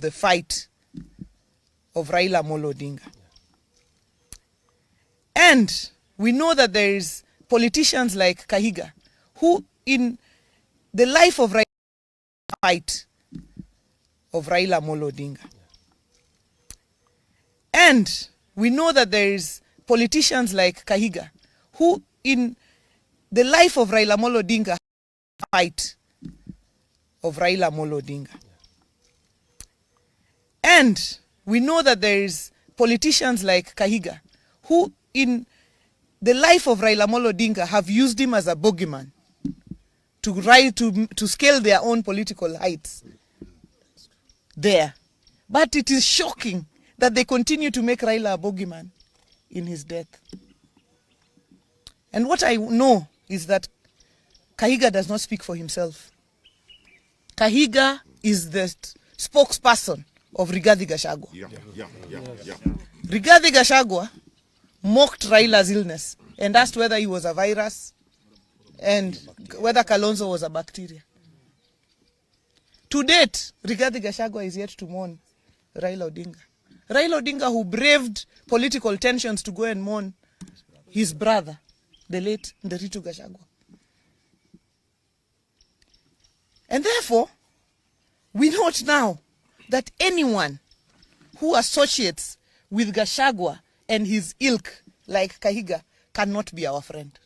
the fight of Raila Amolo Odinga. And we know that there is politicians like Kahiga who in the life of Raila fight of Raila Amolo Odinga. And we know that there is politicians like Kahiga who in the life of Raila Amolo Odinga fight of Raila Amolo Odinga. And we know that there is politicians like Kahiga who in the life of Raila Amolo Odinga have used him as a bogeyman to scale their own political heights there. But it is shocking that they continue to make Raila a bogeyman in his death. And what I know is that Kahiga does not speak for himself. Kahiga is the spokesperson of Rigathi Gachagua. Rigathi Gachagua mocked Raila's illness and asked whether he was a virus and whether Kalonzo was a bacteria. To date, Rigathi Gachagua is yet to mourn Raila Odinga. Raila Odinga, who braved political tensions to go and mourn his brother, the late Nderitu Gachagua. And therefore, we note now that anyone who associates with Gachagua and his ilk like Kahiga cannot be our friend.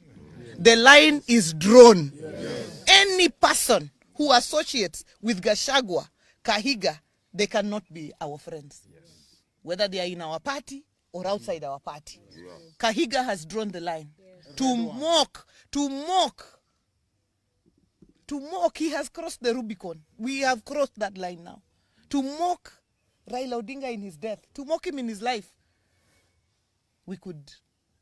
The line is drawn. Yes. Any person who associates with Gachagua, Kahiga, they cannot be our friends. Yes. Whether they are in our party or outside our party. Yes. Kahiga has drawn the line. Yes. To mock, he has crossed the Rubicon. We have crossed that line now. To mock Raila Odinga in his death, to mock him in his life, we could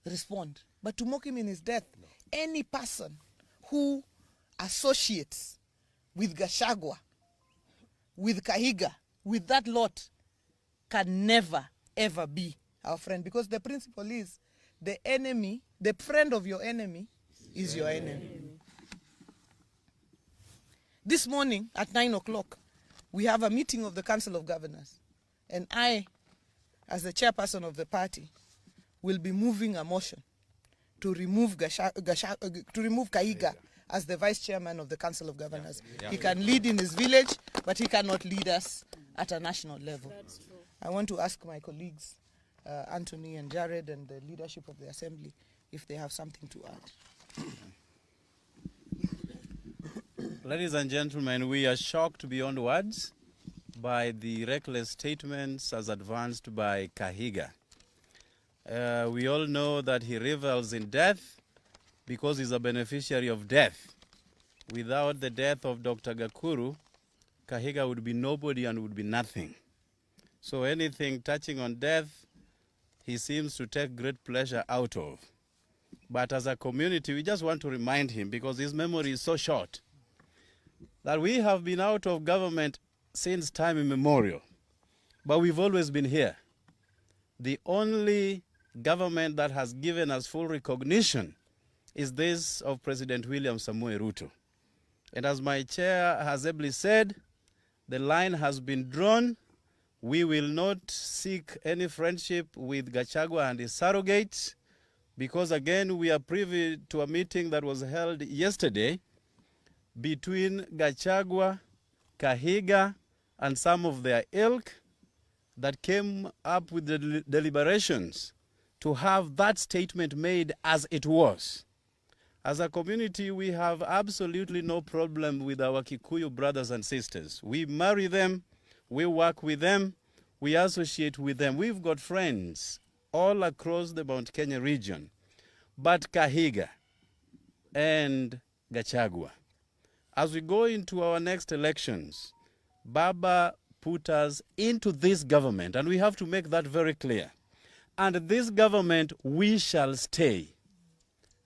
respond. But to mock him in his death, no. Any person who associates with Gachagua, with Kahiga, with that lot, can never, ever be our friend. Because the principle is, the enemy, the friend of your enemy is your enemy. This morning at 9 o'clock, we have a meeting of the Council of Governors. And I, as the chairperson of the party, will be moving a motion to remove Kahiga as the vice chairman of the Council of Governors. Yeah. He can lead in his village, but he cannot lead us at a national level. That's true. I want to ask my colleagues, Anthony and Jared and the leadership of the Assembly, if they have something to add. Ladies and gentlemen, we are shocked beyond words by the reckless statements as advanced by Kahiga. We all know that he revels in death because he's a beneficiary of death. Without the death of Dr. Gakuru, Kahiga would be nobody and would be nothing. So anything touching on death, he seems to take great pleasure out of. But as a community, we just want to remind him, because his memory is so short, that we have been out of government since time immemorial, but we've always been here. The only government that has given us full recognition is this of President William Samoei Ruto. And as my chair has ably said, the line has been drawn. We will not seek any friendship with Gachagua and his surrogates, because again, we are privy to a meeting that was held yesterday between Gachagua, Kahiga, and some of their ilk that came up with the deliberations to have that statement made as it was. As a community, we have absolutely no problem with our Kikuyu brothers and sisters. We marry them, we work with them, we associate with them. We've got friends all across the Mount Kenya region. But Kahiga and Gachagua, as we go into our next elections, Baba put us into this government, and we have to make that very clear. And this government, we shall stay.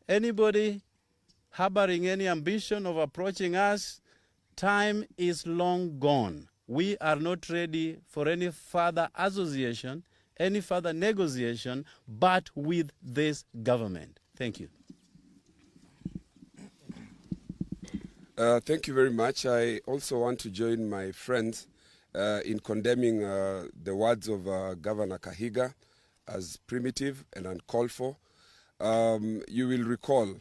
Anybody harboring any ambition of approaching us, time is long gone. We are not ready for any further association, any further negotiation, but with this government. Thank you. Thank you very much. I also want to join my friends in condemning the words of Governor Kahiga as primitive and uncalled for. You will recall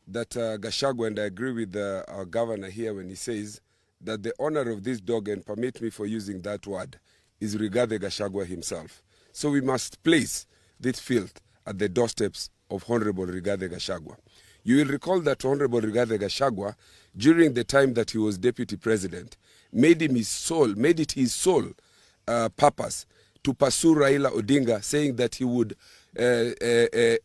that Gachagua, and I agree with our governor here when he says that the owner of this dog, and permit me for using that word, is Rigathi Gachagua himself. So we must place this filth at the doorsteps of Honorable Rigathi Gachagua. You will recall that Honorable Rigathi Gachagua, during the time that he was deputy president, made it his sole purpose to pursue Raila Odinga, saying that he would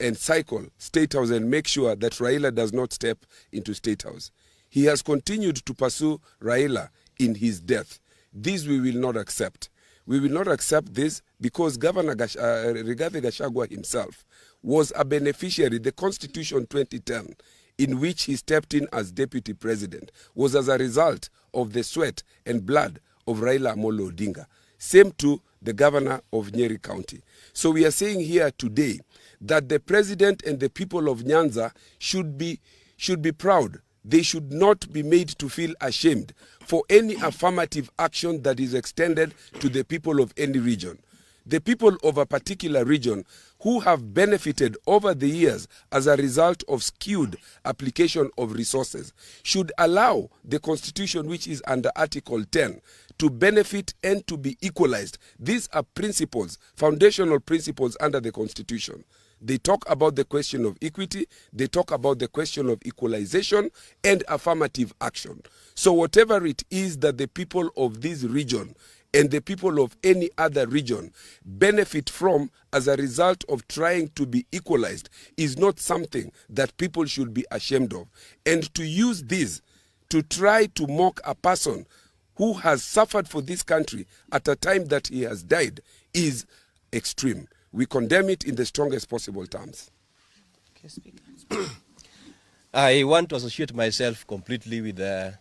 encircle State House and make sure that Raila does not step into State House. He has continued to pursue Raila in his death. This we will not accept. We will not accept this because Governor Rigathi Gachagua himself was a beneficiary. The Constitution 2010, in which he stepped in as deputy president, was as a result of the sweat and blood of Raila Amolo Odinga. Same to the governor of Nyeri County. So we are saying here today that the president and the people of Nyanza should be proud. They should not be made to feel ashamed for any affirmative action that is extended to the people of any region. The people of a particular region who have benefited over the years as a result of skewed application of resources should allow the Constitution, which is under Article 10, to benefit and to be equalized. These are principles, foundational principles under the Constitution. They talk about the question of equity, they talk about the question of equalization and affirmative action. So whatever it is that the people of this region and the people of any other region benefit from as a result of trying to be equalized is not something that people should be ashamed of. And to use this to try to mock a person who has suffered for this country at a time that he has died is extreme. We condemn it in the strongest possible terms. Okay, Speaker. I want to associate myself completely with the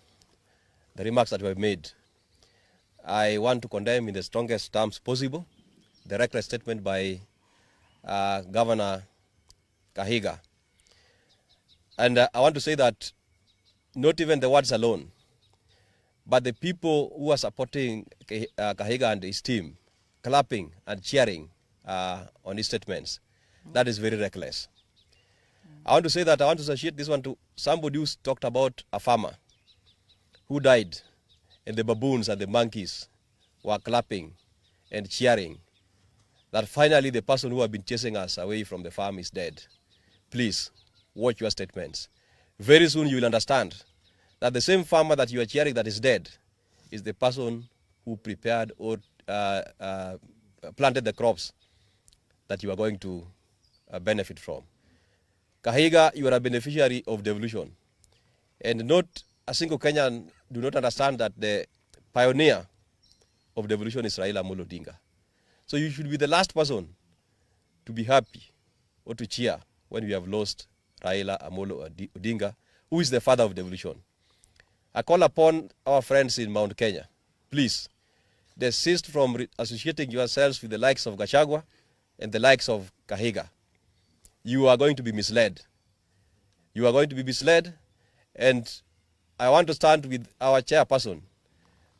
remarks that were made. I want to condemn in the strongest terms possible the reckless statement by Governor Kahiga. And I want to say that not even the words alone, but the people who are supporting Kahiga and his team, clapping and cheering on his statements, that is very reckless. I want to say that I want to associate this one to somebody who talked about a farmer who died, and the baboons and the monkeys were clapping and cheering that finally the person who had been chasing us away from the farm is dead. Please watch your statements. Very soon you will understand that the same farmer that you are cheering that is dead is the person who prepared or planted the crops that you are going to benefit from. Kahiga, you are a beneficiary of devolution. And not a single Kenyan do not understand that the pioneer of devolution is Raila Amolo Odinga. So you should be the last person to be happy or to cheer when we have lost Raila Amolo Odinga, who is the father of devolution. I call upon our friends in Mount Kenya, please, desist from associating yourselves with the likes of Gachagua and the likes of Kahiga. You are going to be misled. You are going to be misled, and I want to stand with our chairperson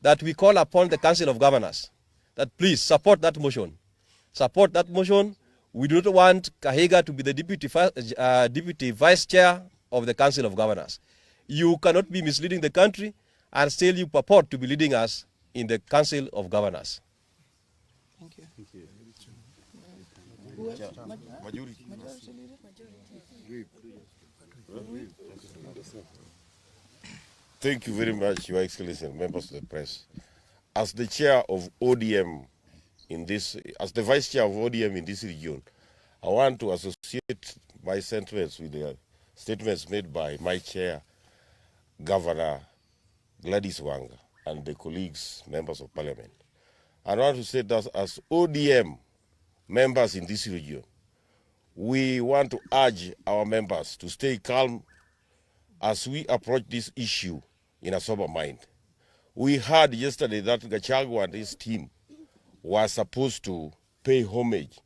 that we call upon the Council of Governors that please support that motion. Support that motion. We do not want Kahiga to be the deputy vice chair of the Council of Governors. You cannot be misleading the country and still you purport to be leading us in the Council of Governors. Thank you. Thank you. Thank you very much, Your Excellency and members of the press. As the chair of ODM as the vice chair of ODM in this region, I want to associate my sentiments with the statements made by my chair, Governor Gladys Wanga, and the colleagues, members of parliament. I want to say that as ODM members in this region, we want to urge our members to stay calm as we approach this issue in a sober mind. We heard yesterday that Gachagua and his team were supposed to pay homage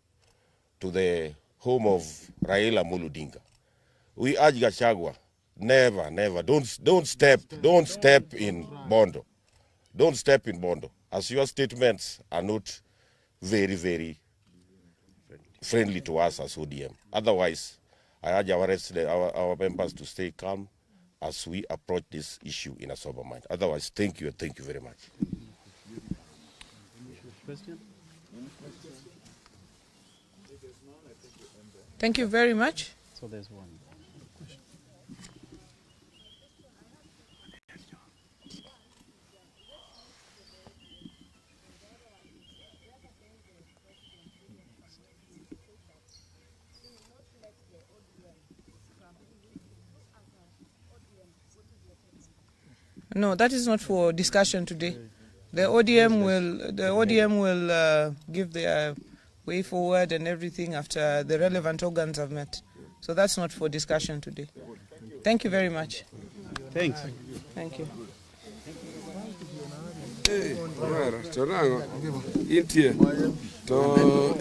to the home of Raila Amolo Odinga. We urge Gachagua, never, don't step in Bondo. Don't step in Bondo. as your statements are not very, very friendly to us as ODM. Otherwise, I urge our members to stay calm as we approach this issue in a sober mind. Otherwise, thank you and thank you very much. Thank you very much. So there's one. No, that is not for discussion today. The ODM will give their way forward and everything after the relevant organs have met. So that's not for discussion today. Thank you very much. Thanks. Thank you. Intie to